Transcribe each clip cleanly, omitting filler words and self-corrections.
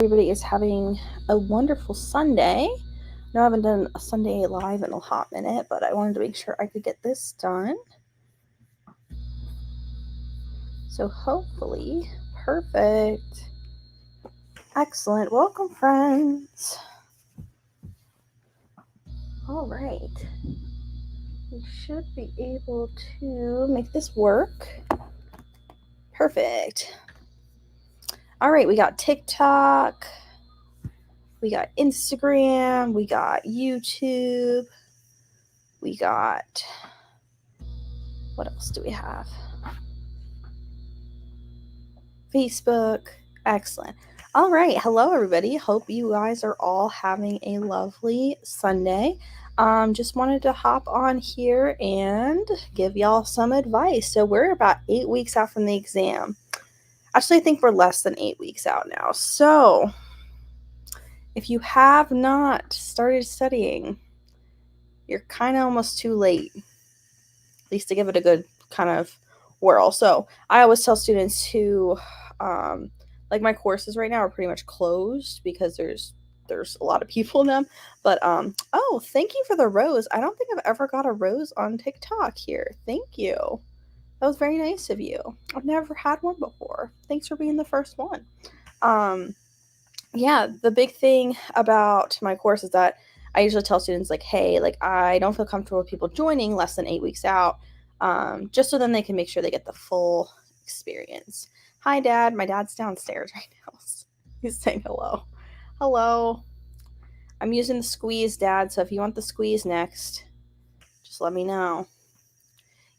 Everybody is having a wonderful Sunday. No, I haven't done a Sunday live in a hot minute, but I wanted to make sure I could get this done. So hopefully, perfect. Excellent. Welcome, friends. All right. We should be able to make this work. Perfect. All right, we got TikTok. We got Instagram. We got YouTube. We got... What else do we have? Facebook. Excellent. All right. Hello, everybody. Hope you guys are all having a lovely Sunday. Just wanted to hop on here and give y'all some advice. So we're about 8 weeks out from the exam. Actually, I think we're less than 8 weeks out now. So if you have not started studying, you're kind of almost too late, at least to give it a good kind of whirl. So I always tell students who, like my courses right now are pretty much closed because there's a lot of people in them. But oh, thank you for the rose. I don't think I've ever got a rose on TikTok here. Thank you. That was very nice of you. I've never had one before. Thanks for being the first one. Yeah, the big thing about my course is that I usually tell students like, hey, like I don't feel comfortable with people joining less than 8 weeks out, just so then they can make sure they get the full experience. Hi, Dad. My dad's downstairs right now. He's saying hello. Hello. I'm using the squeeze, Dad, so if you want the squeeze next, just let me know.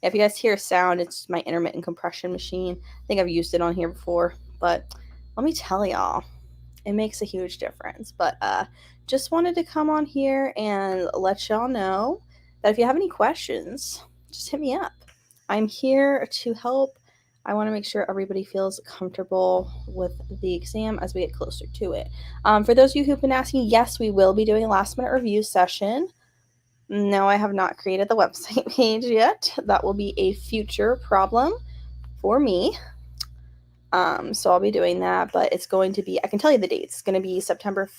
Yeah, if you guys hear a sound, it's my intermittent compression machine. I think I've used it on here before, but let me tell y'all, it makes a huge difference. But just wanted to come on here and let y'all know that if you have any questions, just hit me up. I'm here to help. I want to make sure everybody feels comfortable with the exam as we get closer to it. For those of you who've been asking, yes, we will be doing a last minute review session. No, I have not created the website page yet. That will be a future problem for me. So I'll be doing that, but it's going to be, I can tell you the dates. It's going to be September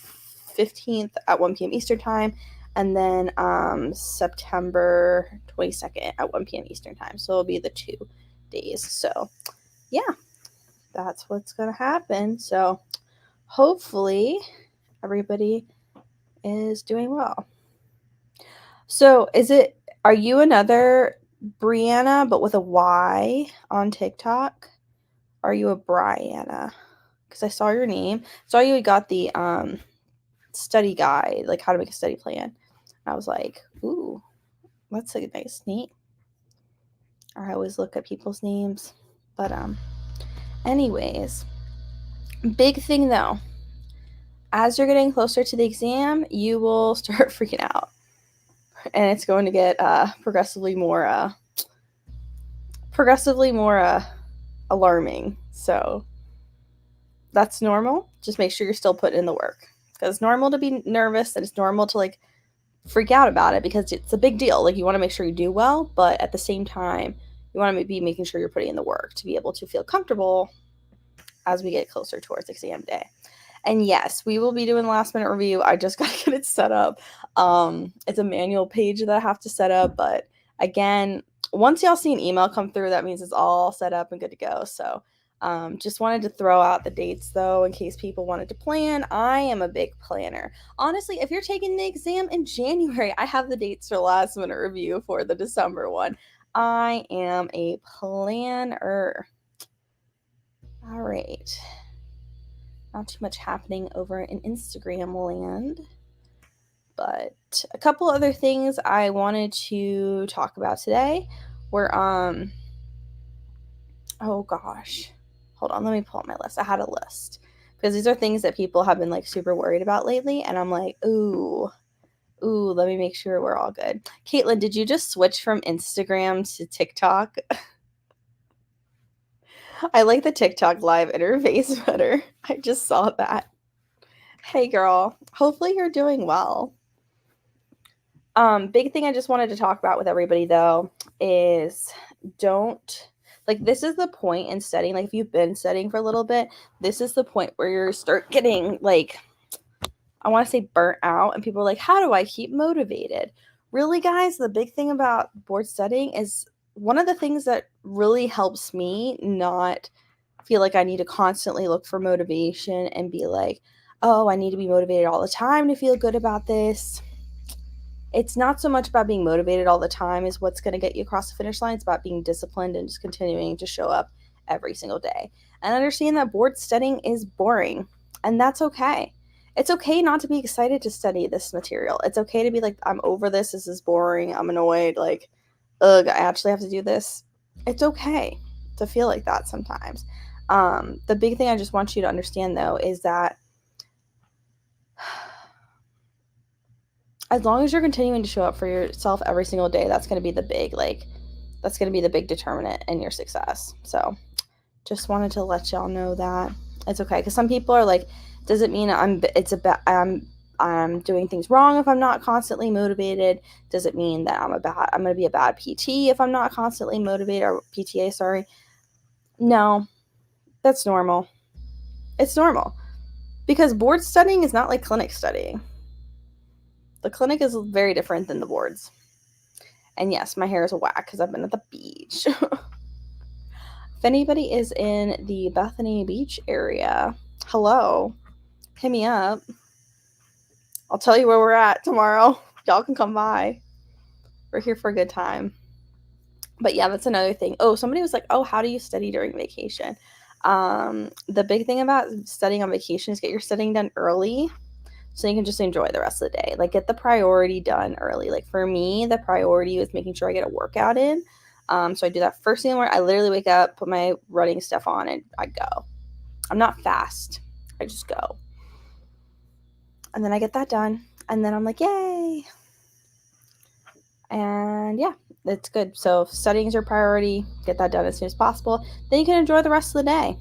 15th at 1 p.m. Eastern time, and then September 22nd at 1 p.m. Eastern time. So it'll be the 2 days. So yeah, that's what's going to happen. So hopefully everybody is doing well. So are you another Brianna, but with a Y on TikTok? Are you a Brianna? Because I saw your name. Saw you got the study guide, like how to make a study plan. I was like, ooh, that's a nice name. I always look at people's names. But anyways, big thing though, as you're getting closer to the exam, you will start freaking out. And it's going to get progressively more alarming. So that's normal. Just make sure you're still putting in the work. Because it's normal to be nervous, and it's normal to like freak out about it because it's a big deal. Like you want to make sure you do well, but at the same time, you want to be making sure you're putting in the work to be able to feel comfortable as we get closer towards exam day. And yes, we will be doing last minute review. I just got to get it set up. It's a manual page that I have to set up, but again, once y'all see an email come through, that means it's all set up and good to go. So just wanted to throw out the dates though, in case people wanted to plan. I am a big planner. Honestly, if you're taking the exam in January, I have the dates for last minute review for the December one. I am a planner. All right. Not too much happening over in Instagram land. But a couple other things I wanted to talk about today were, oh gosh. Hold on, let me pull up my list. I had a list. Because these are things that people have been like super worried about lately. And I'm like, ooh, let me make sure we're all good. Caitlin, did you just switch from Instagram to TikTok? I like the TikTok live interface better. I just saw that. Hey girl, hopefully you're doing well. Big thing I just wanted to talk about with everybody though is Like, this is the point in studying. Like, if you've been studying for a little bit, this is the point where you start getting, like, I want to say burnt out, and people are like, how do I keep motivated? Really, guys, the big thing about board studying is one of the things that really helps me not feel like I need to constantly look for motivation and be like, oh, I need to be motivated all the time to feel good about this. It's not so much about being motivated all the time is what's going to get you across the finish line. It's about being disciplined and just continuing to show up every single day. And understand that board studying is boring, and that's okay. It's okay not to be excited to study this material. It's okay to be like, I'm over this. This is boring. I'm annoyed. Like, ugh, I actually have to do this. It's okay to feel like that sometimes. The big thing I just want you to understand, though, is that as long as you're continuing to show up for yourself every single day, that's going to be the big, that's going to be the big determinant in your success. So just wanted to let y'all know that it's okay. Because some people are like, does it mean I'm doing things wrong if I'm not constantly motivated? Does it mean that I'm going to be a bad PT if I'm not constantly motivated, or PTA, sorry? No, that's normal. It's normal. Because board studying is not like clinic studying. The clinic is very different than the boards. And yes, my hair is whack because I've been at the beach. If anybody is in the Bethany Beach area, hello, hit me up. I'll tell you where we're at tomorrow. Y'all can come by. We're here for a good time. But yeah, that's another thing. Oh, somebody was like, oh, how do you study during vacation? The big thing about studying on vacation is get your studying done early so you can just enjoy the rest of the day. Like, get the priority done early. Like, for me, the priority was making sure I get a workout in. So I do that first thing in the morning. I literally wake up, put my running stuff on, and I go. I'm not fast. I just go. And then I get that done. And then I'm like, yay. And yeah, it's good. So if studying is your priority, get that done as soon as possible. Then you can enjoy the rest of the day.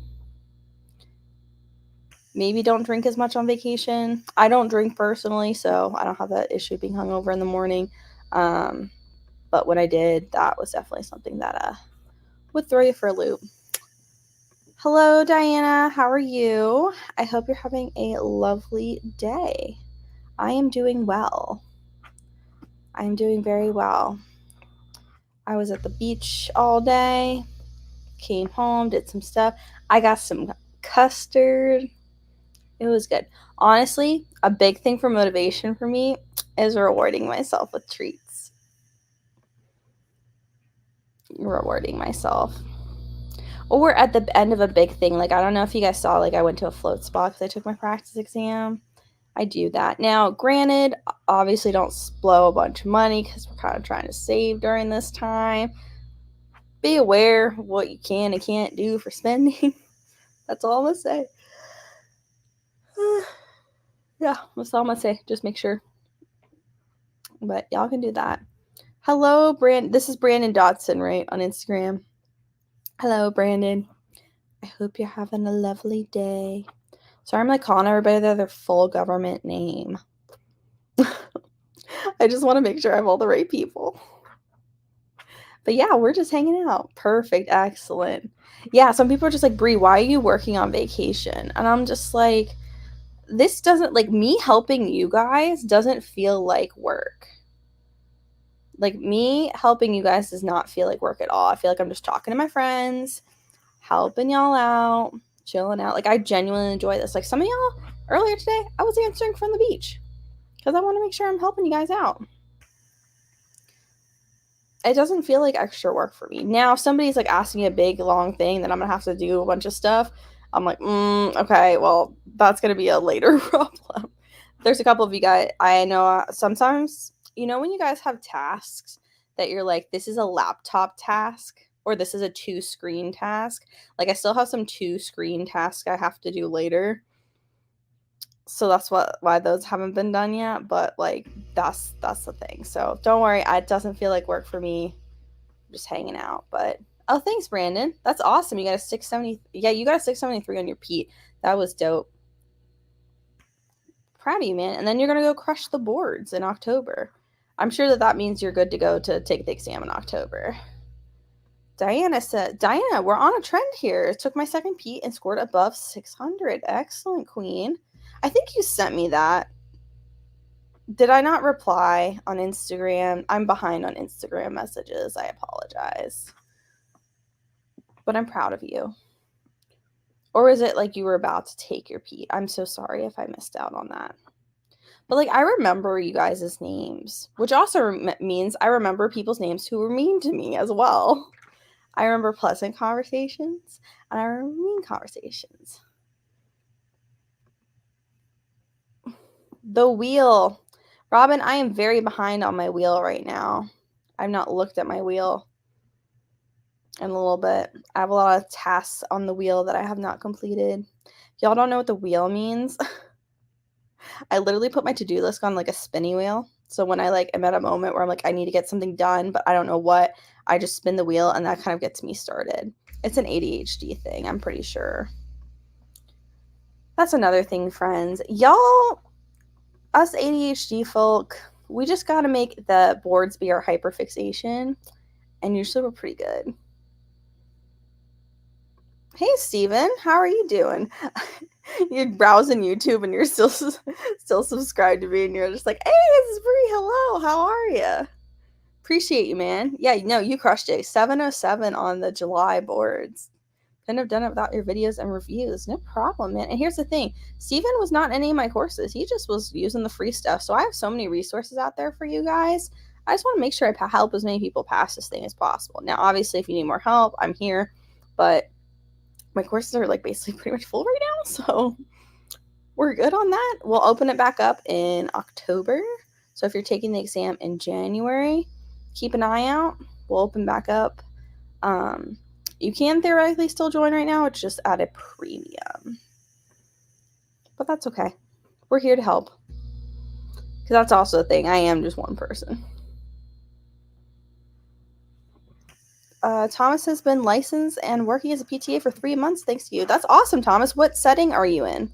Maybe don't drink as much on vacation. I don't drink personally, so I don't have that issue being hungover in the morning. But when I did, that was definitely something that would throw you for a loop. Hello, Diana. How are you? I hope you're having a lovely day. I am doing well. I am doing very well. I was at the beach all day, came home, did some stuff. I got some custard. It was good. Honestly, a big thing for motivation for me is rewarding myself with treats. Rewarding myself. Or at the end of a big thing. Like, I don't know if you guys saw, like, I went to a float spa because I took my practice exam. I do that. Now, granted, obviously don't blow a bunch of money because we're kind of trying to save during this time. Be aware of what you can and can't do for spending. That's all I'm going to say. Yeah, that's all I'm going to say. Just make sure. But y'all can do that. Hello, Brandon. This is Brandon Dotson, right, on Instagram. Hello, Brandon. I hope you're having a lovely day. Sorry, I'm like calling everybody their full government name. I just want to make sure I have all the right people. But yeah, we're just hanging out. Perfect. Excellent. Yeah, some people are just like, Brie, why are you working on vacation? And I'm just like, this doesn't, like, me helping you guys doesn't feel like work. Like, me helping you guys does not feel like work at all. I feel like I'm just talking to my friends, helping y'all out, chilling out. Like, I genuinely enjoy this. Like, some of y'all, earlier today, I was answering from the beach because I want to make sure I'm helping you guys out. It doesn't feel like extra work for me. Now, if somebody's like asking me a big, long thing, then I'm going to have to do a bunch of stuff. I'm like, okay, well, that's going to be a later problem. There's a couple of you guys, I know sometimes, you know, when you guys have tasks that you're like, this is a laptop task or this is a 2-screen task. Like, I still have some 2-screen tasks I have to do later. So that's why those haven't been done yet, but like that's the thing. So don't worry, it doesn't feel like work for me. I'm just hanging out. But oh, thanks, Brandon. That's awesome. You got a 670. Yeah, you got a 673 on your Pete. That was dope. Proud of you, man. And then you're gonna go crush the boards in October. I'm sure that means you're good to go to take the exam in October. Diana, we're on a trend here. Took my second Pete and scored above 600. Excellent, Queen. I think you sent me that. Did I not reply on Instagram? I'm behind on Instagram messages. I apologize. But I'm proud of you. Or is it like you were about to take your Pete? I'm so sorry if I missed out on that. But like I remember you guys' names, which also means I remember people's names who were mean to me as well. I remember pleasant conversations and I remember mean conversations. The wheel. Robin, I am very behind on my wheel right now. I've not looked at my wheel in a little bit. I have a lot of tasks on the wheel that I have not completed. Y'all don't know what the wheel means? I literally put my to-do list on like a spinny wheel. So when I like am at a moment where I'm like, I need to get something done, but I don't know what, I just spin the wheel and that kind of gets me started. It's an ADHD thing, I'm pretty sure. That's another thing, friends. Y'all, us ADHD folk, we just got to make the boards be our hyperfixation. And usually we're pretty good. Hey, Steven, how are you doing? You're browsing YouTube and you're still subscribed to me and you're just like, hey, this is Bree, hello, how are you? Appreciate you, man. Yeah, no, you crushed it. 707 on the July boards. Couldn't have done it without your videos and reviews. No problem, man. And here's the thing. Steven was not in any of my courses. He just was using the free stuff. So I have so many resources out there for you guys. I just want to make sure I help as many people pass this thing as possible. Now, obviously, if you need more help, I'm here. But my courses are like basically pretty much full right now. So we're good on that. We'll open it back up in October. So if you're taking the exam in January, keep an eye out. We'll open back up. You can theoretically still join right now. It's just at a premium. But that's okay. We're here to help. Because that's also a thing. I am just one person. Thomas has been licensed and working as a PTA for 3 months. Thanks to you. That's awesome, Thomas. What setting are you in?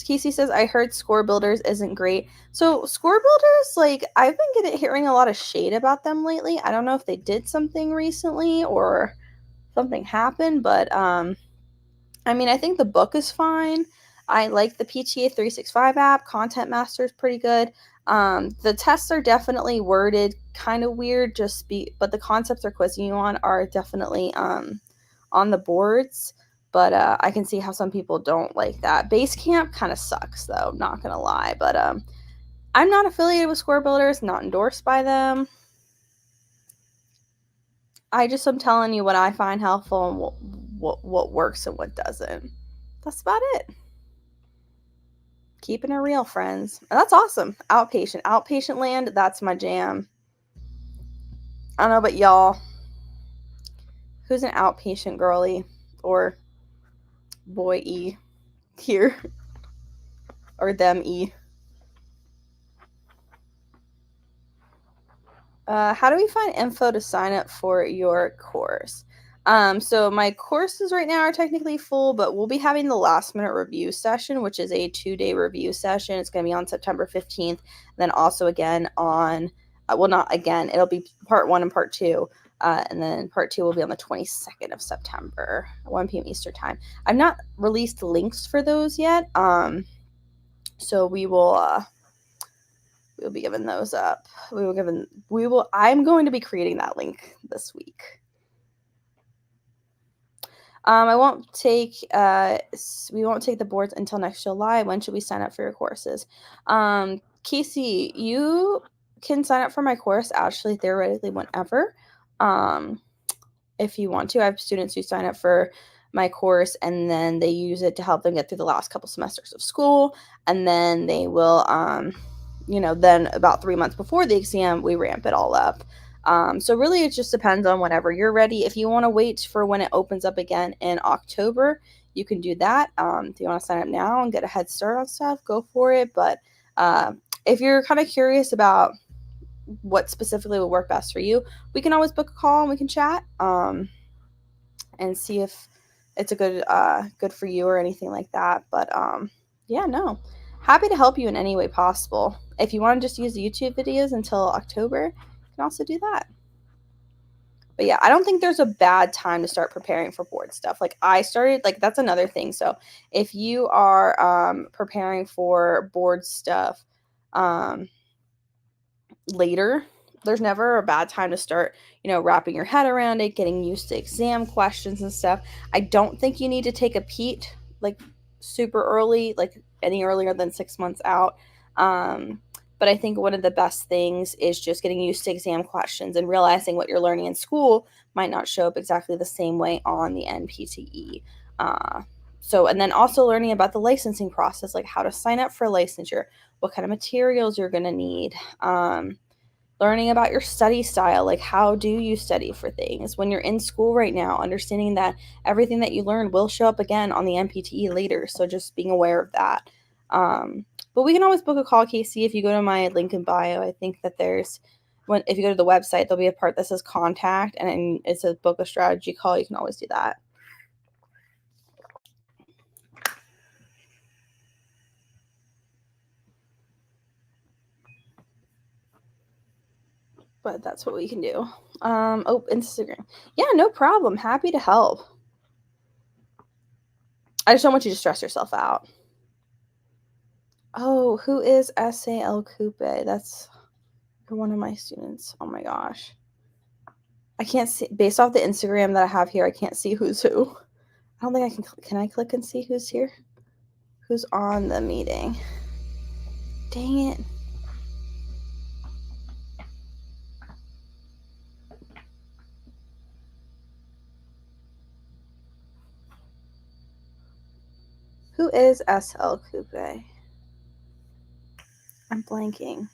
Casey says, I heard Score Builders isn't great. So Score Builders, like, I've been hearing a lot of shade about them lately. I don't know if they did something recently or something happened, but I mean, I think the book is fine. I like the PTA 365 app. Content Master is pretty good. The tests are definitely worded kind of weird, but the concepts they're quizzing you on are definitely on the boards. But I can see how some people don't like that. Basecamp kind of sucks, though, not going to lie. But I'm not affiliated with Score Builders, not endorsed by them. I just am telling you what I find helpful and what works and what doesn't. That's about it. Keeping it real, friends. And that's awesome. Outpatient land, that's my jam. I don't know about y'all. Who's an outpatient girly or boy-y here? Or them-y? How do we find info to sign up for your course? So my courses right now are technically full, but we'll be having the last minute review session, which is a 2-day review session. It's going to be on September 15th. Then also again on, well, not again, it'll be part 1 and part 2. And then part 2 will be on the 22nd of September, 1 p.m. Eastern time. I've not released links for those yet. So we will be giving those up. I'm going to be creating that link this week. We won't take the boards until next July. When should we sign up for your courses? Casey, you can sign up for my course actually theoretically whenever. If you want to. I have students who sign up for my course and then they use it to help them get through the last couple semesters of school, and then they will then about 3 months before the exam, we ramp it all up. So really it just depends on whenever you're ready. If you want to wait for when it opens up again in October, you can do that. If you want to sign up now and get a head start on stuff, go for it. But if you're kind of curious about what specifically would work best for you, we can always book a call and we can chat and see if it's a good for you or anything like that. But happy to help you in any way possible. If you want to just use the YouTube videos until October, you can also do that. But yeah, I don't think there's a bad time to start preparing for board stuff. Like I started, like that's another thing. So if you are preparing for board stuff um, later, there's never a bad time to start, wrapping your head around it, getting used to exam questions and stuff. I don't think you need to take a PEAT like super early, like any earlier than 6 months out. But I think one of the best things is just getting used to exam questions and realizing what you're learning in school might not show up exactly the same way on the NPTE. And then also learning about the licensing process, like how to sign up for licensure, what kind of materials you're going to need. Learning about your study style, like how do you study for things when you're in school right now, understanding that everything that you learn will show up again on the NPTE later. So just being aware of that. But we can always book a call, Casey. If you go to my link in bio, I think that if you go to the website, there'll be a part that says contact and it says book a strategy call. You can always do that. But that's what we can do. Instagram. Yeah, no problem. Happy to help. I just don't want you to stress yourself out. Oh, who is S.A.L. Coupe? That's one of my students. Oh my gosh. I can't see, based off the Instagram that I have here, I can't see who's who. I don't think I can I click and see who's here? Who's on the meeting? Dang it. Who is S.L. Coupe? I'm blanking.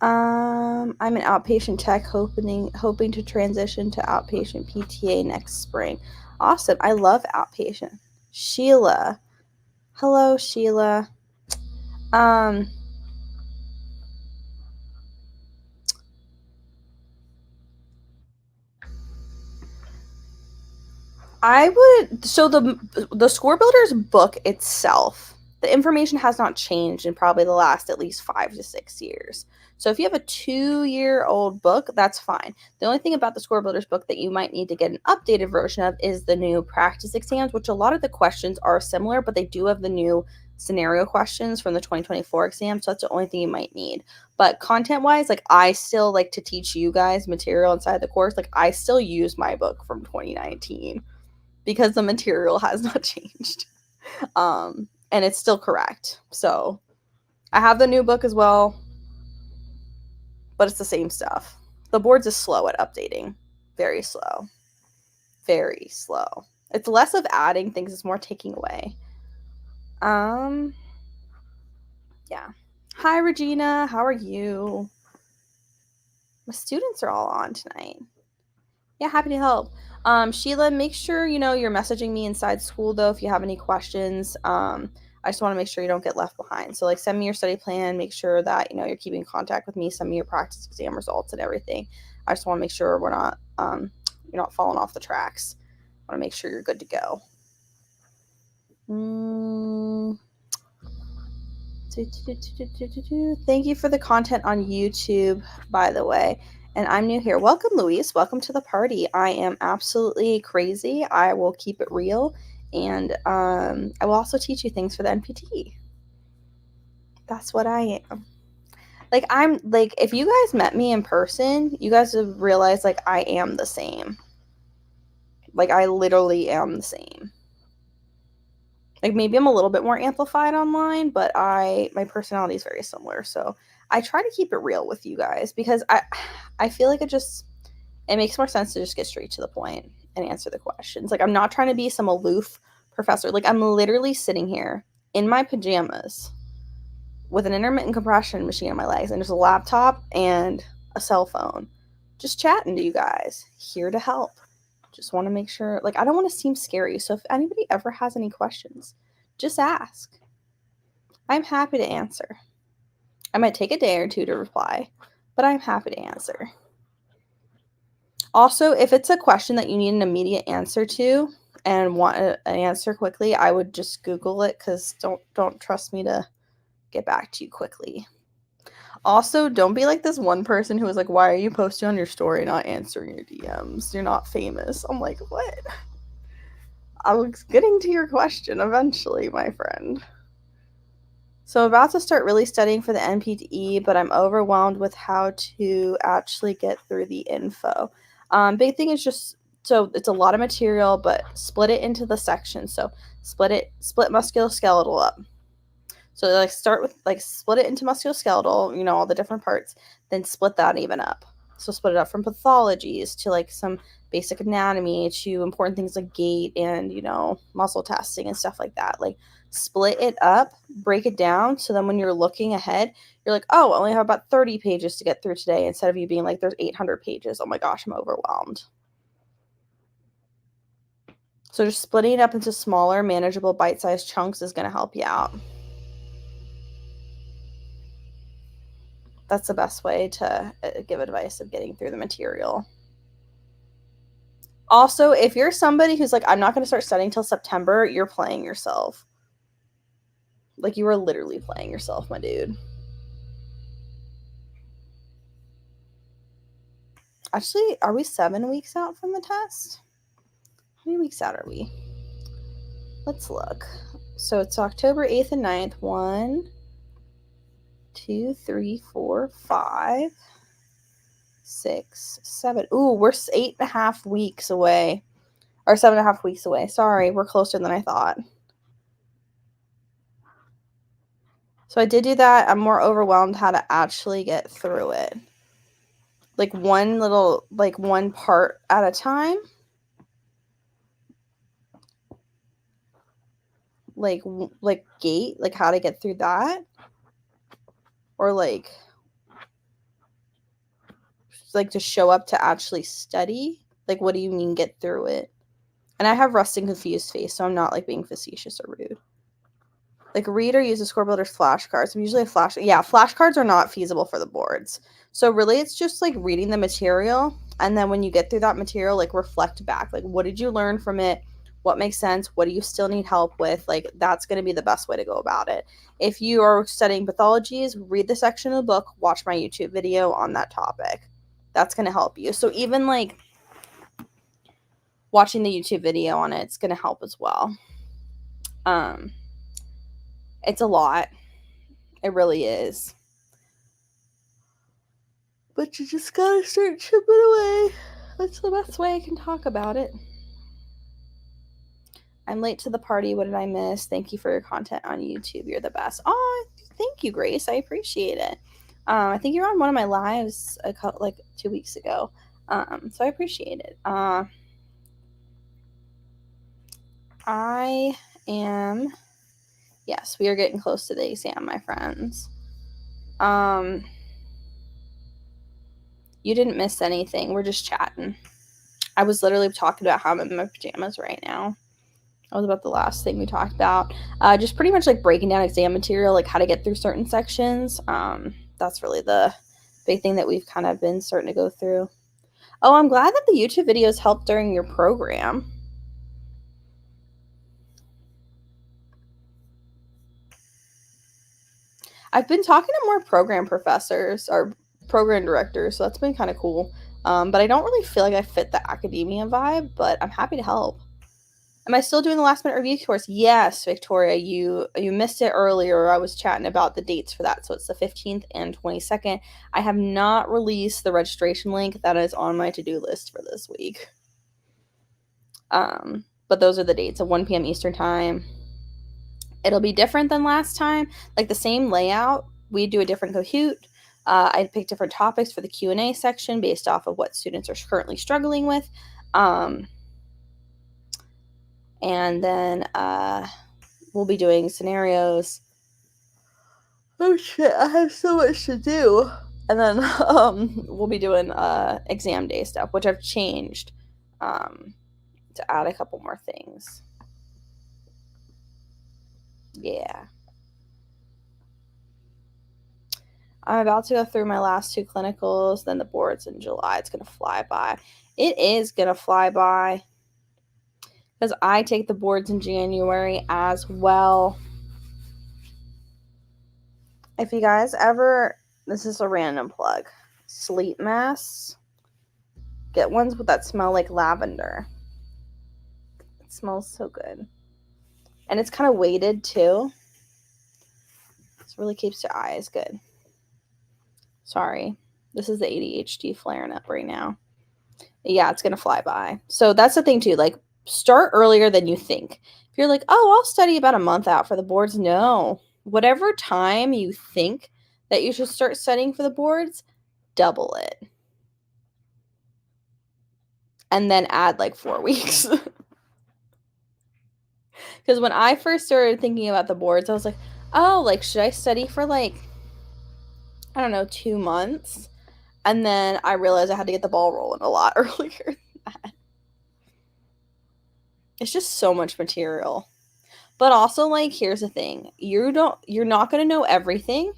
I'm an outpatient tech hoping to transition to outpatient PTA next spring. Awesome. I love outpatient. Sheila. Hello, Sheila. I would so the Score Builders book itself, the information has not changed in probably the last at least 5 to 6 years. So if you have a 2-year-old book, that's fine. The only thing about the Score Builders book that you might need to get an updated version of is the new practice exams, which a lot of the questions are similar, but they do have the new scenario questions from the 2024 exam. So that's the only thing you might need. But content wise, like I still like to teach you guys material inside the course. Like I still use my book from 2019 because the material has not changed. And it's still correct. So I have the new book as well, but it's the same stuff. The boards is slow at updating. Very slow. Very slow. It's less of adding things, it's more taking away. Yeah. Hi, Regina. How are you? My students are all on tonight. Yeah, happy to help. Sheila, make sure you're messaging me inside school though if you have any questions. I just want to make sure you don't get left behind. So like send me your study plan, make sure that you're keeping contact with me, send me your practice exam results and everything. I just want to make sure we're not you're not falling off the tracks. I want to make sure you're good to go. Thank you for the content on YouTube, by the way. And I'm new here. Welcome, Luis. Welcome to the party. I am absolutely crazy. I will keep it real. And I will also teach you things for the NPT. That's what I am. Like, I'm like, if you guys met me in person, you guys would realize, like, I am the same. Like, I literally am the same. Like, maybe I'm a little bit more amplified online, but my personality is very similar. So I try to keep it real with you guys because I feel like it makes more sense to just get straight to the point and answer the questions. Like, I'm not trying to be some aloof professor. Like, I'm literally sitting here in my pajamas with an intermittent compression machine on my legs and just a laptop and a cell phone, just chatting to you guys, here to help. Just want to make sure, like, I don't want to seem scary. So if anybody ever has any questions, just ask. I'm happy to answer. I might take a day or two to reply, but I'm happy to answer. Also, if it's a question that you need an immediate answer to and want an answer quickly, I would just Google it because don't trust me to get back to you quickly. Also, don't be like this one person who was like, why are you posting on your story not answering your DMs? You're not famous. I'm like, what? I was getting to your question eventually, my friend. So I'm about to start really studying for the NPTE, but I'm overwhelmed with how to actually get through the info. Big thing is just, so it's a lot of material, but split it into the sections. So split musculoskeletal up. So like start with like split it into musculoskeletal, you know, all the different parts, then split that even up. So split it up from pathologies to like some basic anatomy to important things like gait and, you know, muscle testing and stuff like that. Like split it up, break it down so then when you're looking ahead, you're like, "Oh, I only have about 30 pages to get through today," instead of you being like, "There's 800 pages. Oh my gosh, I'm overwhelmed." So just splitting it up into smaller, manageable, bite-sized chunks is going to help you out. That's the best way to give advice of getting through the material. Also, if you're somebody who's like, I'm not going to start studying till September, you're playing yourself. Like, you are literally playing yourself, my dude. Actually, are we 7 weeks out from the test? How many weeks out are we? Let's look. So it's October 8th and 9th. 1, 2, 3, 4, 5, 6, 7. Ooh, we're 8.5 weeks away. Or 7.5 weeks away. Sorry, we're closer than I thought. So I did do that. I'm more overwhelmed how to actually get through it. Like one part at a time. Like gait, like how to get through that. Or like to show up to actually study. Like, what do you mean get through it? And I have rusting confused face, so I'm not like being facetious or rude. Like read or use the score builder's flashcards. I'm usually flashcards are not feasible for the boards. So really it's just like reading the material, and then when you get through that material, like reflect back. Like, what did you learn from it? What makes sense? What do you still need help with? Like, that's going to be the best way to go about it. If you are studying pathologies, read the section of the book, watch my YouTube video on that topic. That's going to help you. So even like watching the YouTube video on it's going to help as well. It's a lot. It really is. But you just gotta start chipping away. That's the best way I can talk about it. I'm late to the party. What did I miss? Thank you for your content on YouTube. You're the best. Oh, thank you, Grace. I appreciate it. I think you were on one of my lives like 2 weeks ago. So I appreciate it. I am. Yes, we are getting close to the exam, my friends. You didn't miss anything. We're just chatting. I was literally talking about how I'm in my pajamas right now. That was about the last thing we talked about. Just pretty much like breaking down exam material, like how to get through certain sections. That's really the big thing that we've kind of been starting to go through. Oh, I'm glad that the YouTube videos helped during your program. I've been talking to more program professors or program directors, so that's been kind of cool. But I don't really feel like I fit the academia vibe, but I'm happy to help. Am I still doing the last minute review course? Yes, Victoria, you missed it earlier. I was chatting about the dates for that. So it's the 15th and 22nd. I have not released the registration link. That is on my to-do list for this week. But those are the dates at 1 p.m. Eastern time. It'll be different than last time. Like the same layout, we do a different Kahoot. I'd pick different topics for the Q&A section based off of what students are currently struggling with. And then we'll be doing scenarios. Oh shit, I have so much to do. And then we'll be doing exam day stuff, which I've changed to add a couple more things. Yeah. I'm about to go through my last 2 clinicals, then the board's in July. It's going to fly by. It is going to fly by because I take the boards in January as well. If you guys ever This is a random plug. Sleep masks. Get ones that smell like lavender. It smells so good. And it's kind of weighted too. This really keeps your eyes good. Sorry. This is the ADHD flaring up right now. Yeah, it's going to fly by. So that's the thing too. Like, start earlier than you think. If you're like, oh, I'll study about a month out for the boards. No. Whatever time you think that you should start studying for the boards, double it. And then add like 4 weeks. Because when I first started thinking about the boards, I was like, oh, like, should I study for like, I don't know, 2 months? And then I realized I had to get the ball rolling a lot earlier than that. It's just so much material. But also, like, here's the thing. You're not going to know everything.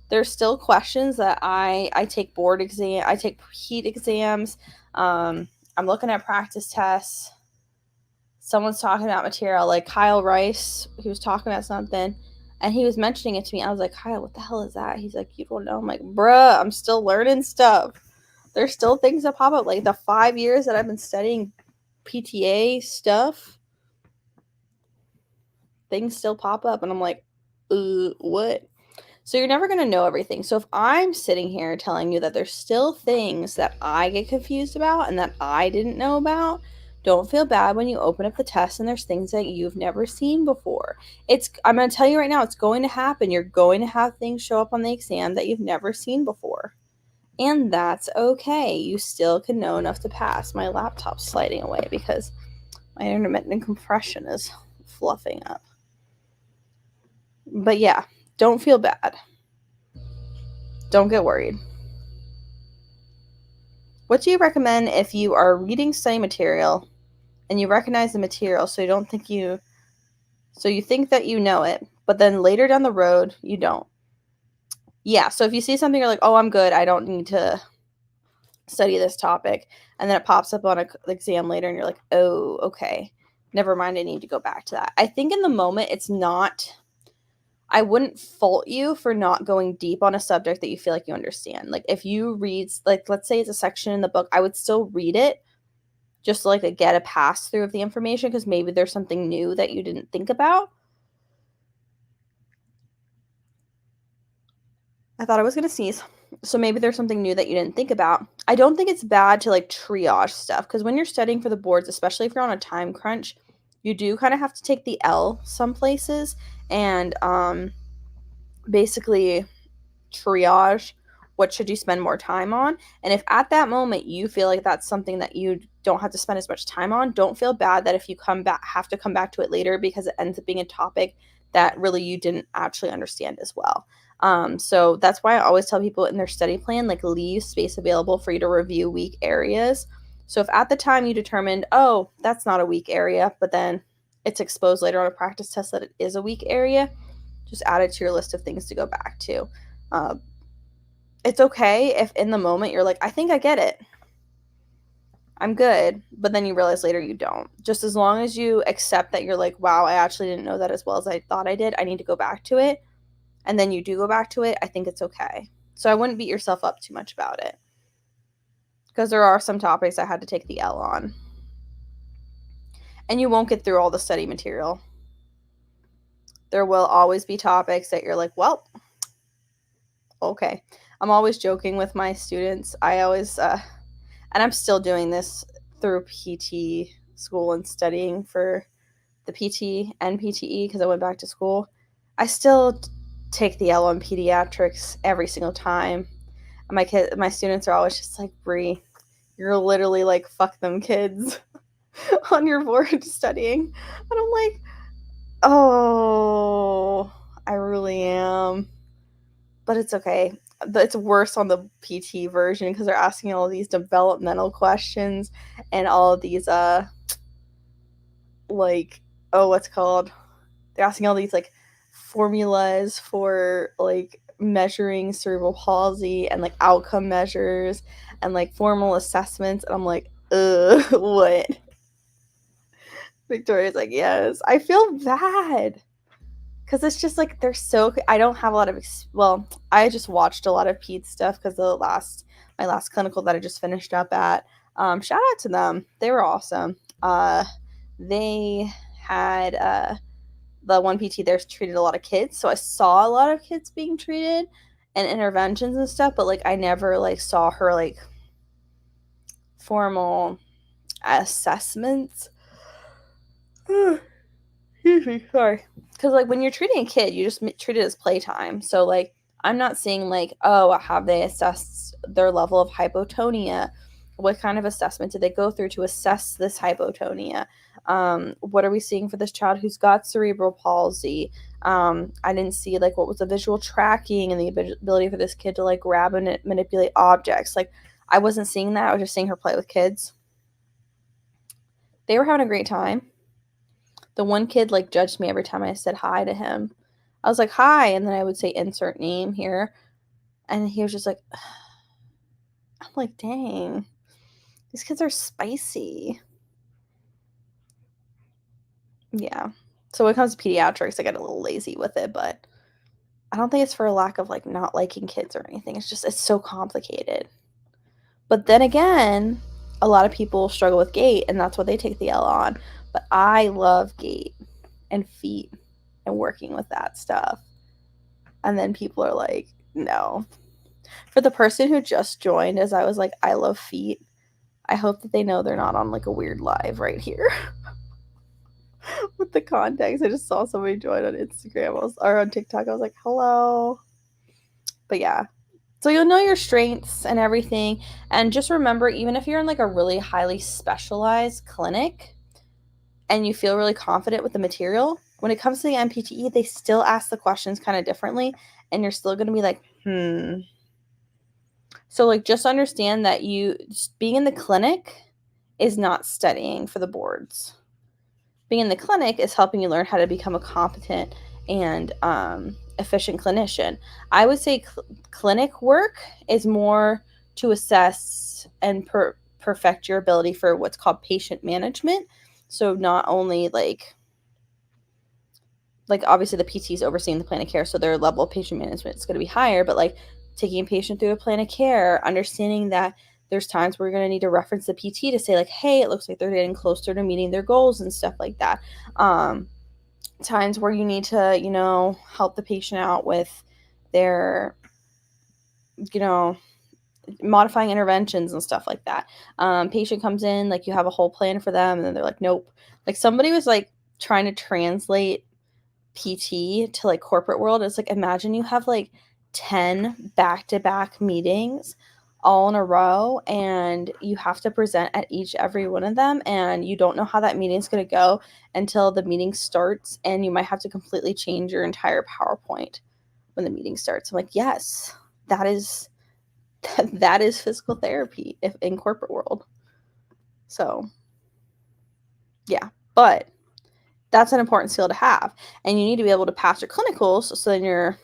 There's still questions that I take I take heat exams. I'm looking at practice tests. Someone's talking about material, like Kyle Rice, he was talking about something, and he was mentioning it to me. I was like, Kyle, what the hell is that? He's like, you don't know. I'm like, bruh, I'm still learning stuff. There's still things that pop up. Like the 5 years that I've been studying PTA stuff, things still pop up, and I'm like, what? So you're never going to know everything. So if I'm sitting here telling you that there's still things that I get confused about and that I didn't know about, don't feel bad when you open up the test and there's things that you've never seen before. I'm going to tell you right now, it's going to happen. You're going to have things show up on the exam that you've never seen before. And that's okay. You still can know enough to pass. My laptop's sliding away because my intermittent compression is fluffing up. But yeah, don't feel bad. Don't get worried. What do you recommend if you are reading study material and you recognize the material so you think that you know it, but then later down the road you don't? Yeah, so if you see something you're like, oh, I'm good, I don't need to study this topic, and then it pops up on an exam later and you're like, oh, okay, never mind, I need to go back to that. I think in the moment I wouldn't fault you for not going deep on a subject that you feel like you understand. Like if you read, like let's say it's a section in the book, I would still read it just to like get a pass through of the information because maybe there's something new that you didn't think about. I thought I was going to sneeze. So maybe there's something new that you didn't think about. I don't think it's bad to like triage stuff because when you're studying for the boards, especially if you're on a time crunch, you do kind of have to take the L some places and basically triage what should you spend more time on. And if at that moment you feel like that's something that you don't have to spend as much time on, don't feel bad that if you have to come back to it later because it ends up being a topic that really you didn't actually understand as well. So that's why I always tell people in their study plan, like leave space available for you to review weak areas. So if at the time you determined, oh, that's not a weak area, but then it's exposed later on a practice test that it is a weak area, just add it to your list of things to go back to. It's okay if in the moment you're like, I think I get it, I'm good, but then you realize later you don't. Just as long as you accept that you're like, wow, I actually didn't know that as well as I thought I did, I need to go back to it, and then you do go back to it, I think it's okay. So I wouldn't beat yourself up too much about it because there are some topics I had to take the L on, and you won't get through all the study material. There will always be topics that you're like, well, okay. I'm always joking with my students. I always, and I'm still doing this through PT school and studying for the PT and PTE because I went back to school. I still take the L on pediatrics every single time. And my students are always just like, Bree, you're literally like, fuck them kids on your board studying. And I'm like, oh, I really am. But it's okay. It's worse on the PT version because they're asking all these developmental questions and all of these like, oh, what's called? They're asking all these like formulas for like measuring cerebral palsy and like outcome measures and like formal assessments, and I'm like, what? Victoria's like, yes. I feel bad Because it's just like they're so. I don't have a lot of. Well, I just watched a lot of Pete stuff because my last clinical that I just finished up at. Shout out to them. They were awesome. They had the one PT there treated a lot of kids, so I saw a lot of kids being treated and interventions and stuff. But like I never like saw her like formal assessments. Excuse me, sorry. Because like when you're treating a kid, you just treat it as playtime. So like I'm not seeing like, oh, have they assessed their level of hypotonia? What kind of assessment did they go through to assess this hypotonia? What are we seeing for this child who's got cerebral palsy? I didn't see like what was the visual tracking and the ability for this kid to like grab and manipulate objects. Like I wasn't seeing that. I was just seeing her play with kids. They were having a great time. The one kid like judged me every time I said hi to him. I was like, hi, and then I would say insert name here. And he was just like, I'm like, dang, these kids are spicy. Yeah. So when it comes to pediatrics, I get a little lazy with it, but I don't think it's for a lack of like not liking kids or anything. It's just, it's so complicated. But then again, a lot of people struggle with gait, and that's what they take the L on. But I love gait and feet and working with that stuff. And then people are like, no. For the person who just joined, as I was like, I love feet, I hope that they know they're not on like a weird live right here. With the context, I just saw somebody join on Instagram or on TikTok. I was like, hello. But yeah. So you'll know your strengths and everything. And just remember, even if you're in like a really highly specialized clinic and you feel really confident with the material, when it comes to the NPTE, they still ask the questions kind of differently. And you're still going to be like, So like just understand that you being in the clinic is not studying for the boards. Being in the clinic is helping you learn how to become a competent and efficient clinician. I would say clinic work is more to assess and perfect your ability for what's called patient management. So not only like obviously the PT is overseeing the plan of care, so their level of patient management is going to be higher, but like taking a patient through a plan of care, understanding that there's times where you're going to need to reference the PT to say like, hey, it looks like they're getting closer to meeting their goals and stuff like that. Times where you need to, help the patient out with their, modifying interventions and stuff like that. Patient comes in, like you have a whole plan for them, and then they're like, nope. Like somebody was like trying to translate PT to like corporate world. It's like, imagine you have like 10 back-to-back meetings all in a row, and you have to present at every one of them, and you don't know how that meeting's going to go until the meeting starts, and you might have to completely change your entire PowerPoint when the meeting starts. I'm like, yes, that is physical therapy in corporate world. So yeah, but that's an important skill to have, and you need to be able to pass your clinicals so then your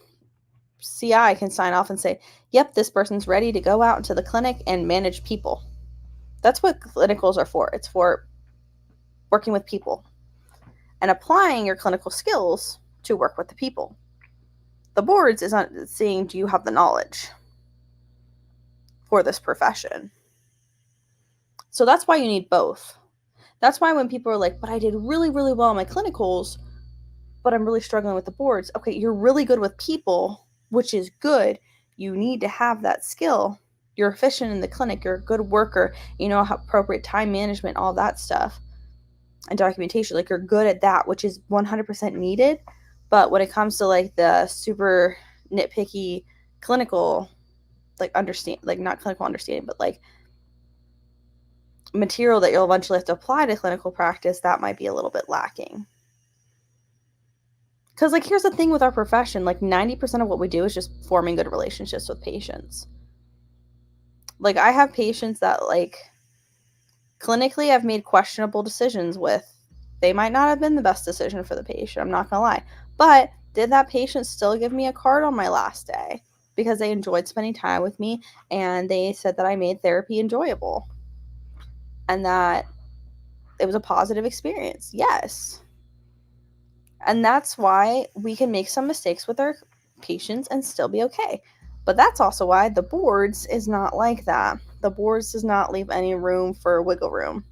CI can sign off and say, yep, this person's ready to go out into the clinic and manage people. That's what clinicals are for. It's for working with people and applying your clinical skills to work with the people. The boards is not seeing, do you have the knowledge for this profession? So that's why you need both. That's why when people are like, but I did really, really well in my clinicals, but I'm really struggling with the boards. Okay, you're really good with people, which is good. You need to have that skill. You're efficient in the clinic. You're a good worker. You know how appropriate time management, all that stuff, and documentation. Like you're good at that, which is 100% needed. But when it comes to like the super nitpicky clinical, like not clinical understanding, but like material that you'll eventually have to apply to clinical practice, that might be a little bit lacking. Because, like, here's the thing with our profession, like, 90% of what we do is just forming good relationships with patients. Like, I have patients that, like, clinically I've made questionable decisions with. They might not have been the best decision for the patient, I'm not gonna lie. But did that patient still give me a card on my last day? Because they enjoyed spending time with me, and they said that I made therapy enjoyable. And that it was a positive experience. Yes. And that's why we can make some mistakes with our patients and still be okay. But that's also why the boards is not like that. The boards does not leave any room for wiggle room.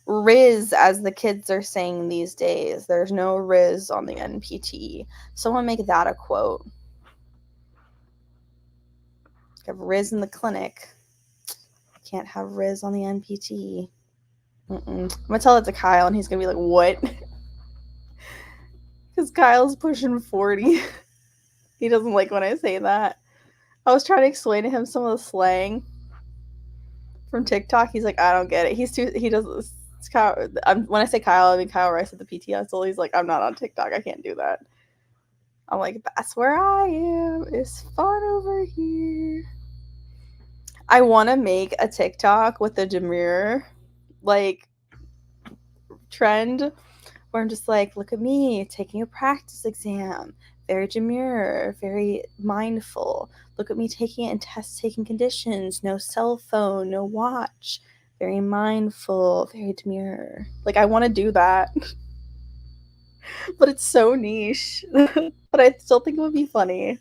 Riz, as the kids are saying these days, there's no Riz on the NPTE. Someone make that a quote. Have Riz in the clinic. Can't have Riz on the NPTE. I'm gonna tell it to Kyle, and he's gonna be like, "What?" Because Kyle's pushing 40. He doesn't like when I say that. I was trying to explain to him some of the slang from TikTok. He's like, "I don't get it." He does. Kyle, when I say Kyle, I mean Kyle Rice at the PTS. So he's like, "I'm not on TikTok. I can't do that." I'm like, "That's where I am. It's fun over here." I want to make a TikTok with the demure, like, trend where I'm just like, look at me taking a practice exam. Very demure, very mindful. Look at me taking it in test-taking conditions. No cell phone, no watch. Very mindful, very demure. Like, I want to do that. But it's so niche. But I still think it would be funny.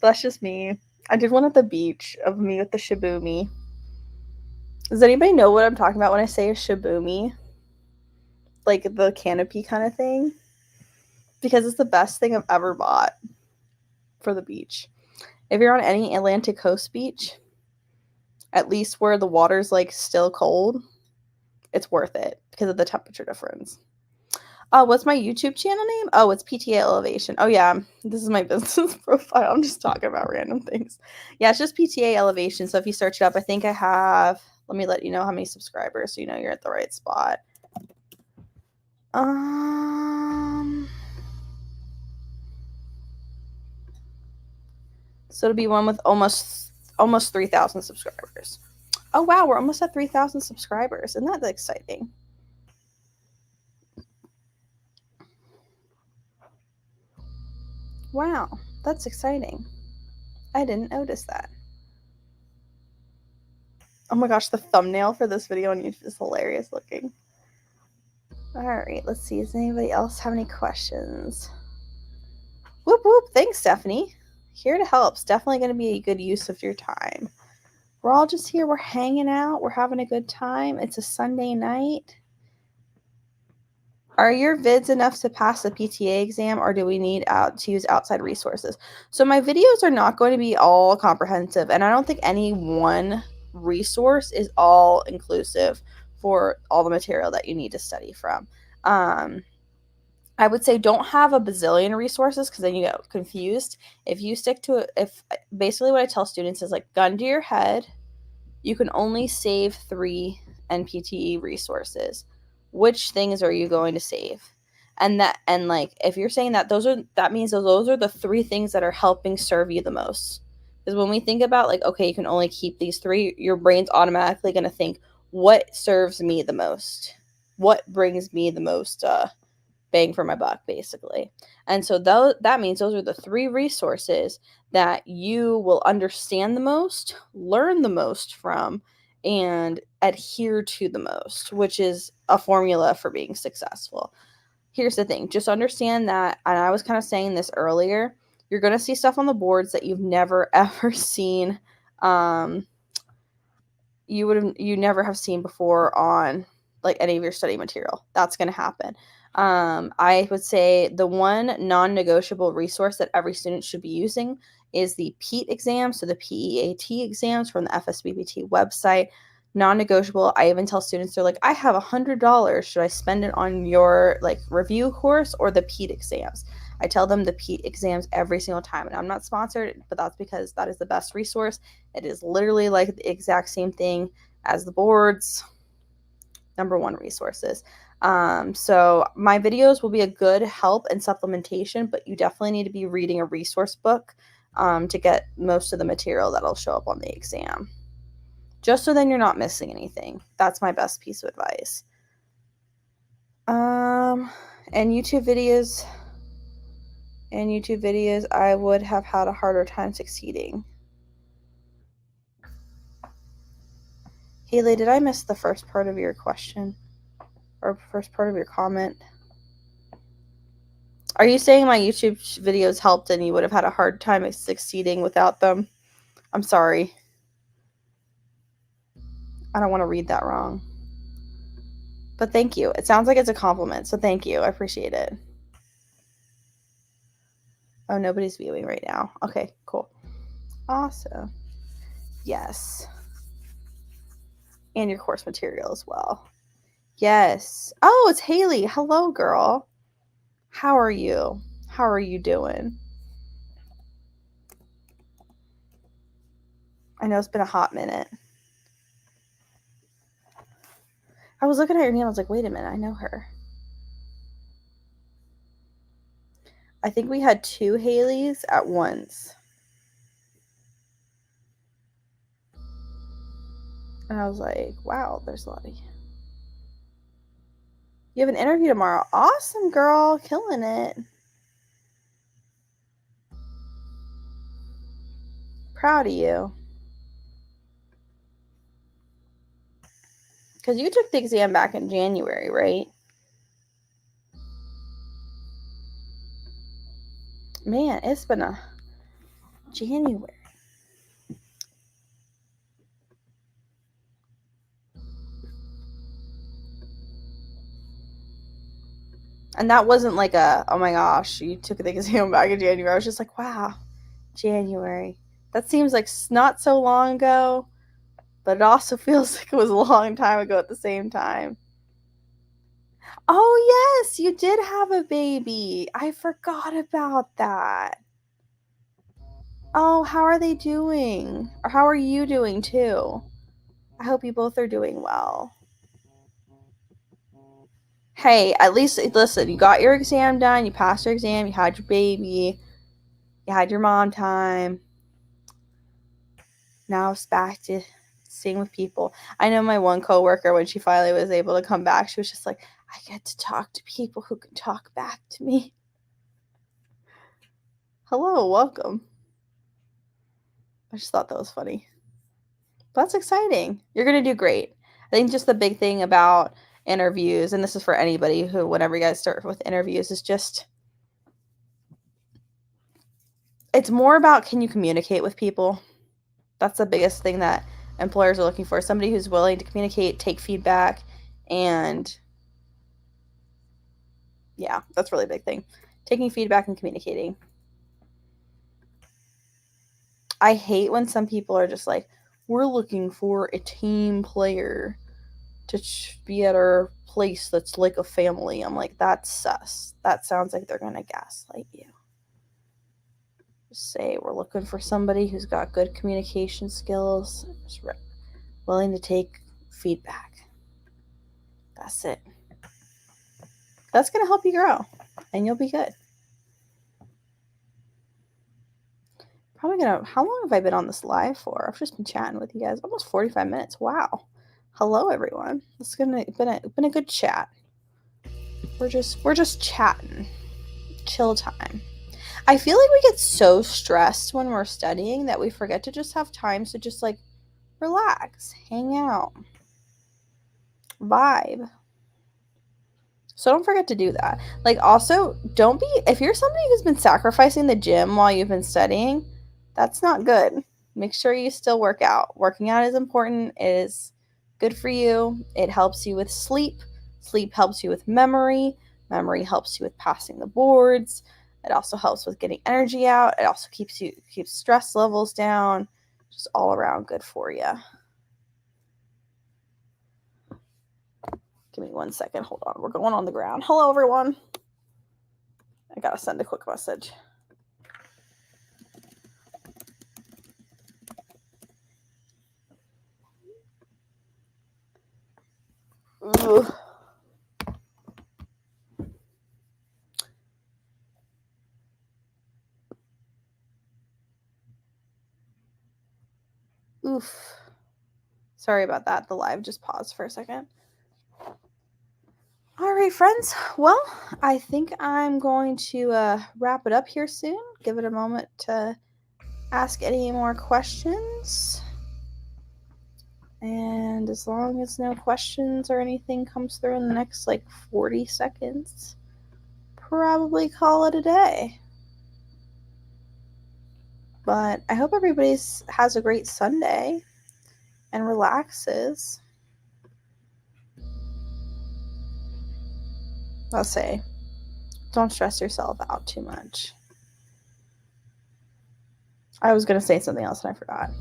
That's just me. I did one at the beach of me with the shibumi. Does anybody know what I'm talking about when I say a shibumi? Like the canopy kind of thing? Because it's the best thing I've ever bought for the beach. If you're on any Atlantic Coast beach, at least where the water's like still cold, it's worth it because of the temperature difference. What's my YouTube channel name? Oh, it's PTA Elevation. Oh yeah, this is my business profile. I'm just talking about random things. Yeah, it's just PTA Elevation. So if you search it up, I think I have. Let me let you know how many subscribers, so you know you're at the right spot. So it'll be one with almost 3,000 subscribers. Oh wow, we're almost at 3,000 subscribers. Isn't that exciting? Wow, that's exciting. I didn't notice that. Oh my gosh, the thumbnail for this video on YouTube is hilarious looking. Alright, let's see. Does anybody else have any questions? Whoop whoop. Thanks, Stephanie. Here to help. It's definitely going to be a good use of your time. We're all just here. We're hanging out. We're having a good time. It's a Sunday night. Are your vids enough to pass the PTA exam, or do we need to use outside resources? So my videos are not going to be all comprehensive, and I don't think any one resource is all inclusive for all the material that you need to study from. I would say don't have a bazillion resources because then you get confused. If you stick to it, if basically what I tell students is like, gun to your head, you can only save 3 NPTE resources. Which things are you going to save? And like if you're saying that that means those are the 3 things that are helping serve you the most. Because when we think about like, okay, you can only keep these 3, your brain's automatically going to think, what serves me the most? What brings me the most bang for my buck, basically. And so that means those are the 3 resources that you will understand the most, learn the most from, and adhere to the most, which is a formula for being successful. Here's the thing, just understand that, and I was kind of saying this earlier, you're going to see stuff on the boards that you've never ever seen, you never have seen before on like any of your study material. That's going to happen. I would say the one non-negotiable resource that every student should be using is the PEAT exam, so the PEAT exams from the FSBPT website. Non-negotiable. I even tell students, they're like, I have $100. Should I spend it on your like review course or the PEAT exams? I tell them the PEAT exams every single time, and I'm not sponsored, but that's because that is the best resource. It is literally like the exact same thing as the boards. #1 resources. So my videos will be a good help and supplementation, but you definitely need to be reading a resource book to get most of the material that'll show up on the exam. Just so then you're not missing anything. That's my best piece of advice. And YouTube videos, I would have had a harder time succeeding. Haley, did I miss the first part of your question? Or first part of your comment? Are you saying my YouTube videos helped and you would have had a hard time succeeding without them? I'm sorry. I don't want to read that wrong. But thank you. It sounds like it's a compliment, so thank you. I appreciate it. Oh, nobody's viewing right now. Okay, cool. Awesome. Yes. And your course material as well. Yes. Oh, it's Haley. Hello, girl. How are you? How are you doing? I know it's been a hot minute. I was looking at your name. I was like, wait a minute. I know her. I think we had 2 Haleys at once. And I was like, wow, there's a lot of you. You have an interview tomorrow. Awesome, girl. Killing it. Proud of you. Because you took the exam back in January, right? Man, it's been a January. And that wasn't like a, oh my gosh, you took the exam back in January. I was just like, wow, January. That seems like not so long ago, but it also feels like it was a long time ago at the same time. Oh, yes, you did have a baby. I forgot about that. Oh, how are they doing? Or how are you doing too? I hope you both are doing well. Hey, at least listen, you got your exam done, you passed your exam, you had your baby, you had your mom time. Now it's back to seeing with people. I know my one coworker, when she finally was able to come back, she was just like, I get to talk to people who can talk back to me. Hello, welcome. I just thought that was funny. That's exciting. You're going to do great. I think just the big thing about interviews, and this is for anybody who, whenever you guys start with interviews, is just, it's more about, can you communicate with people? That's the biggest thing that employers are looking for. Somebody who's willing to communicate, take feedback, and yeah, that's really a big thing. Taking feedback and communicating. I hate when some people are just like, we're looking for a team player to be at our place that's like a family. I'm like, that's sus. That sounds like they're going to gaslight you. Just say, we're looking for somebody who's got good communication skills, just willing to take feedback. That's it. That's going to help you grow, and you'll be good. Probably gonna, how long have I been on this live for? I've just been chatting with you guys. Almost 45 minutes. Wow. Hello, everyone. This is been a good chat. We're just chatting. Chill time. I feel like we get so stressed when we're studying that we forget to just have time to just like relax, hang out, vibe. So don't forget to do that. Like, also, don't be, if you're somebody who's been sacrificing the gym while you've been studying, that's not good. Make sure you still work out. Working out is important. It is good for you. It helps you with sleep. Sleep helps you with memory. Memory helps you with passing the boards. It also helps with getting energy out. It also keeps stress levels down. Just all around good for you. Give me 1 second. Hold on. We're going on the ground. Hello, everyone. I gotta send a quick message. Ugh. Oof. Sorry about that. The live just paused for a second. All right, friends. Well, I think I'm going to wrap it up here soon. Give it a moment to ask any more questions. And as long as no questions or anything comes through in the next like 40 seconds, probably call it a day. But I hope everybody has a great Sunday and relaxes. I'll say, don't stress yourself out too much. I was going to say something else and I forgot.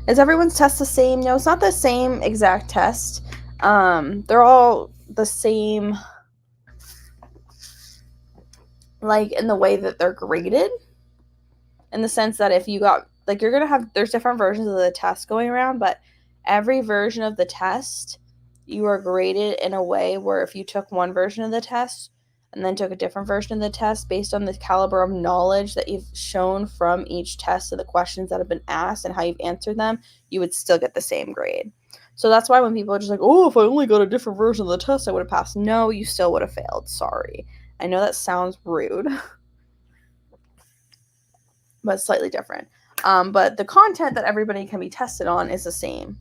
Is everyone's test the same? No, it's not the same exact test. They're all the same, like, in the way that they're graded. In the sense that if you got, like, you're going to have, there's different versions of the test going around, but every version of the test, you are graded in a way where if you took one version of the test and then took a different version of the test based on the caliber of knowledge that you've shown from each test of the questions that have been asked and how you've answered them, you would still get the same grade. So that's why when people are just like, oh, if I only got a different version of the test, I would have passed. No, you still would have failed. Sorry. I know that sounds rude, but slightly different. But the content that everybody can be tested on is the same.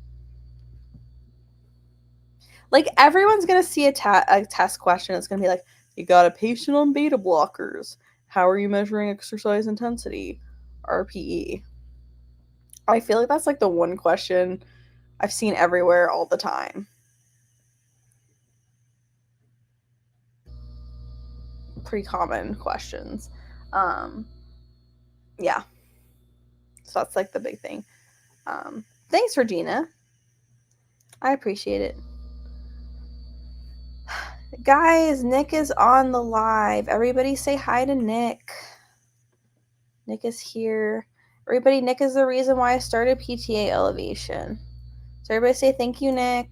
Like, everyone's going to see a test question. It's going to be like, you got a patient on beta blockers. How are you measuring exercise intensity? RPE. I feel like that's like the one question I've seen everywhere all the time. Pretty common questions. Yeah. So that's like the big thing. Thanks, Regina. I appreciate it. Guys, Nick is on the live. Everybody say hi to Nick. Nick is here. Everybody, Nick is the reason why I started PTA Elevation. So everybody say thank you, Nick.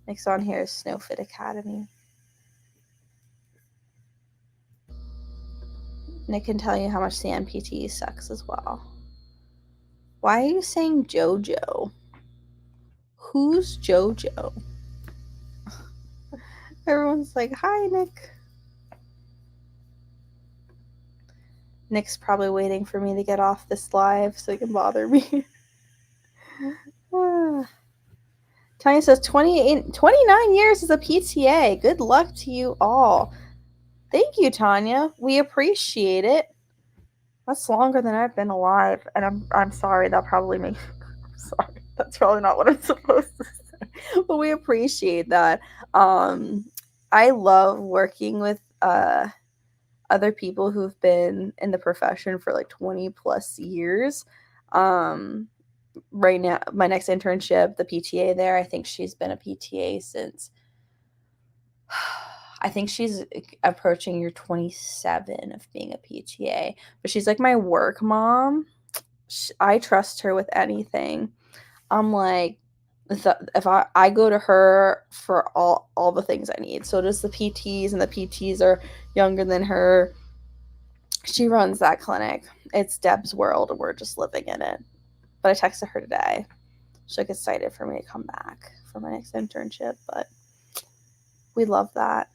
Nick's on here, Snowfit Academy. Nick can tell you how much CMPT sucks as well. Why are you saying JoJo? Who's JoJo? Everyone's like, hi, Nick. Nick's probably waiting for me to get off this live so he can bother me. Tanya says 29 years as a PTA. Good luck to you all. Thank you, Tanya. We appreciate it. That's longer than I've been alive, and I'm sorry. That probably makes. I'm sorry. That's probably not what I'm supposed to say, but we appreciate that. I love working with other people who've been in the profession for like 20 plus years. Right now, my next internship, the PTA there, I think she's been a PTA since. I think she's approaching year 27 of being a PTA, but she's like my work mom. I trust her with anything. I'm like, if I go to her for all the things I need. So does the PTs, and the PTs are younger than her. She runs that clinic. It's Deb's world, and we're just living in it. But I texted her today. She's like excited for me to come back for my next internship, but we love that.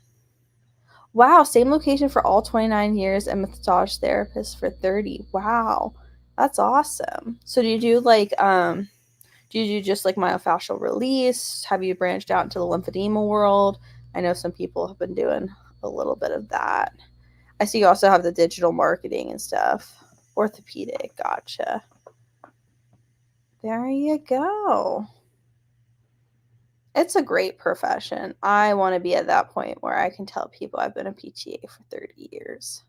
Wow, same location for all 29 years and massage therapist for 30. Wow, that's awesome. So do you do like, do you do just like myofascial release? Have you branched out into the lymphedema world? I know some people have been doing a little bit of that. I see you also have the digital marketing and stuff. Orthopedic, gotcha. There you go. It's a great profession. I want to be at that point where I can tell people I've been a PTA for 30 years.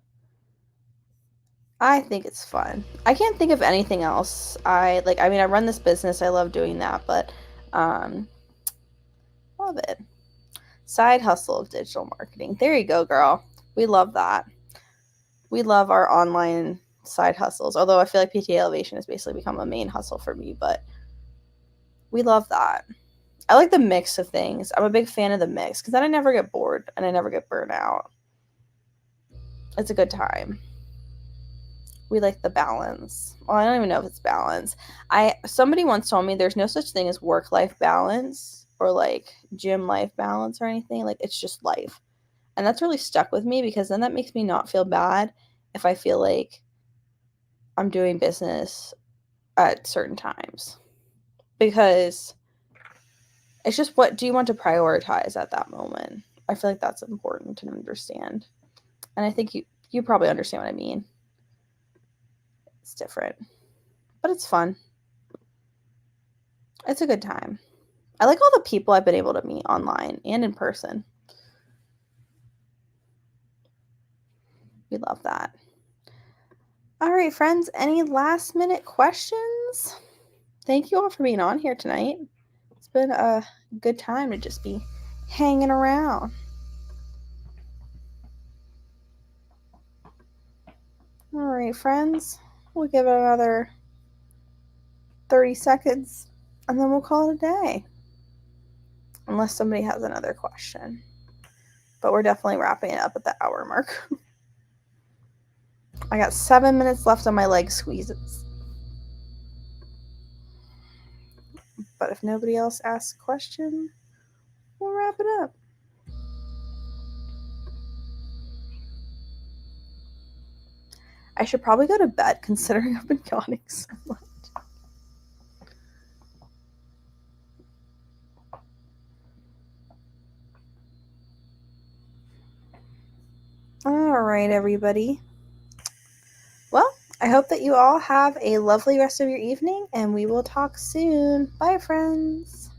I think it's fun. I can't think of anything else. I run this business. I love doing that, but love it. Side hustle of digital marketing. There you go, girl. We love that. We love our online side hustles, although I feel like PTA Elevation has basically become a main hustle for me, but we love that. I like the mix of things. I'm a big fan of the mix because then I never get bored and I never get burnt out. It's a good time. We like the balance. Well, I don't even know if it's balance. Somebody once told me there's no such thing as work-life balance or like gym life balance or anything. Like, it's just life. And that's really stuck with me because then that makes me not feel bad if I feel like I'm doing business at certain times. Because it's just, what do you want to prioritize at that moment? I feel like that's important to understand. And I think you probably understand what I mean. It's different, but it's fun. It's a good time. I like all the people I've been able to meet online and in person. We love that. All right, friends, any last minute questions? Thank you all for being on here tonight. It's been a good time to just be hanging around. All right, friends, we'll give it another 30 seconds and then we'll call it a day. Unless somebody has another question. But we're definitely wrapping it up at the hour mark. I got 7 minutes left on my leg squeezes. But if nobody else asks a question, we'll wrap it up. I should probably go to bed considering I've been yawning so much. All right, everybody. Well, I hope that you all have a lovely rest of your evening, and we will talk soon. Bye, friends.